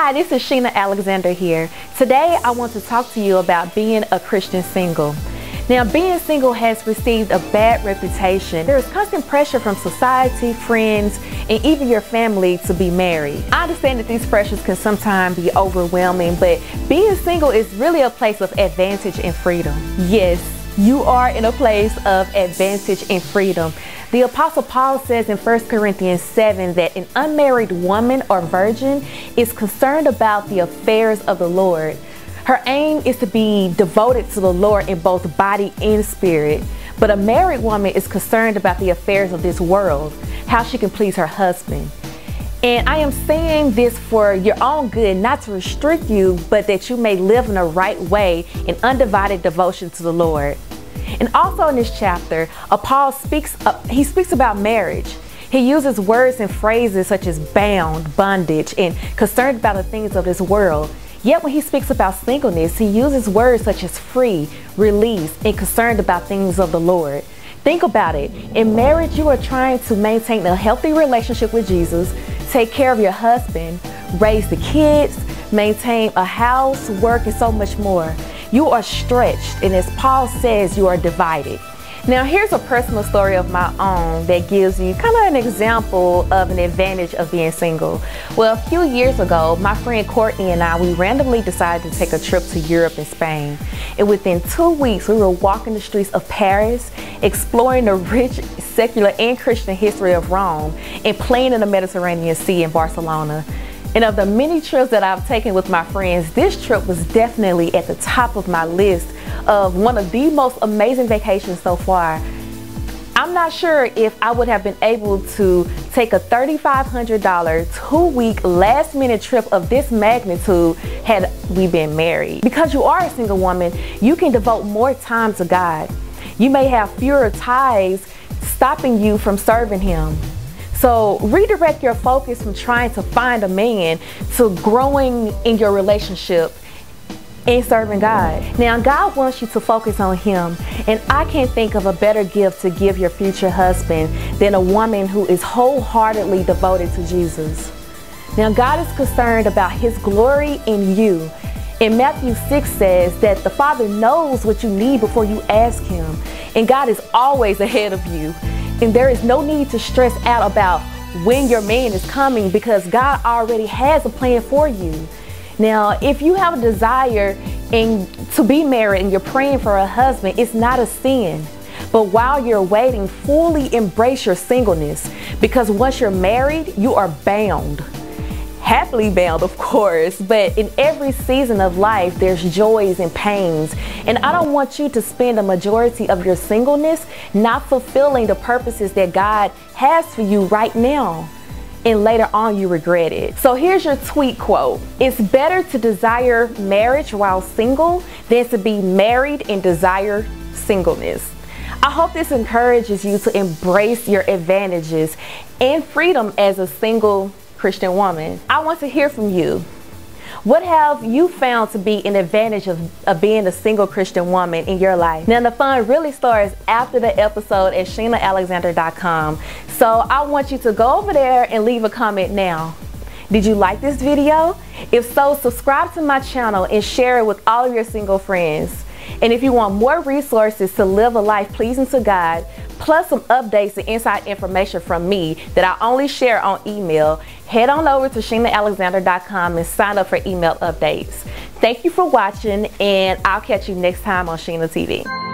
Hi, this is Sheena Alexander here. Today I want to talk to you about being a Christian single. Now, being single has received a bad reputation. There is constant pressure from society, friends, and even your family to be married. I understand that these pressures can sometimes be overwhelming, but being single is really a place of advantage and freedom. Yes, you are in a place of advantage and freedom. The Apostle Paul says in 1 Corinthians 7 that an unmarried woman or virgin is concerned about the affairs of the Lord. Her aim is to be devoted to the Lord in both body and spirit. But a married woman is concerned about the affairs of this world, how she can please her husband. And I am saying this for your own good, not to restrict you, but that you may live in the right way in undivided devotion to the Lord. And also in this chapter, Paul speaks about marriage. He uses words and phrases such as bound, bondage, and concerned about the things of this world. Yet when he speaks about singleness, he uses words such as free, release, and concerned about things of the Lord. Think about it. In marriage, you are trying to maintain a healthy relationship with Jesus, take care of your husband, raise the kids, maintain a house, work, and so much more. You are stretched, and as Paul says, you are divided. Now, here's a personal story of my own that gives you kind of an example of an advantage of being single. Well, a few years ago, my friend Courtney and we randomly decided to take a trip to Europe and Spain. And within 2 weeks, we were walking the streets of Paris, exploring the rich secular and Christian history of Rome, and playing in the Mediterranean Sea in Barcelona. And of the many trips that I've taken with my friends, this trip was definitely at the top of my list of one of the most amazing vacations so far. I'm not sure if I would have been able to take a $3,500 2-week last minute trip of this magnitude had we been married. Because you are a single woman, you can devote more time to God. You may have fewer ties stopping you from serving Him. So redirect your focus from trying to find a man to growing in your relationship and serving God. Now, God wants you to focus on Him, and I can't think of a better gift to give your future husband than a woman who is wholeheartedly devoted to Jesus. Now, God is concerned about His glory in you. And Matthew 6 says that the Father knows what you need before you ask Him, and God is always ahead of you. And there is no need to stress out about when your man is coming, because God already has a plan for you. Now, if you have a desire to be married and you're praying for a husband, it's not a sin. But while you're waiting, fully embrace your singleness, because once you're married, you are bound. Happily bound, of course, but in every season of life, there's joys and pains. And I don't want you to spend a majority of your singleness not fulfilling the purposes that God has for you right now, and later on you regret it. So here's your tweet quote: "It's better to desire marriage while single than to be married and desire singleness." I hope this encourages you to embrace your advantages and freedom as a single Christian woman. I want to hear from you. What have you found to be an advantage of being a single Christian woman in your life? Now, the fun really starts after the episode at SheenaAlexander.com. So I want you to go over there and leave a comment now. Did you like this video? If so, subscribe to my channel and share it with all of your single friends. And if you want more resources to live a life pleasing to God, plus some updates and inside information from me that I only share on email, head on over to SheenaAlexander.com and sign up for email updates. Thank you for watching, and I'll catch you next time on Sheena TV.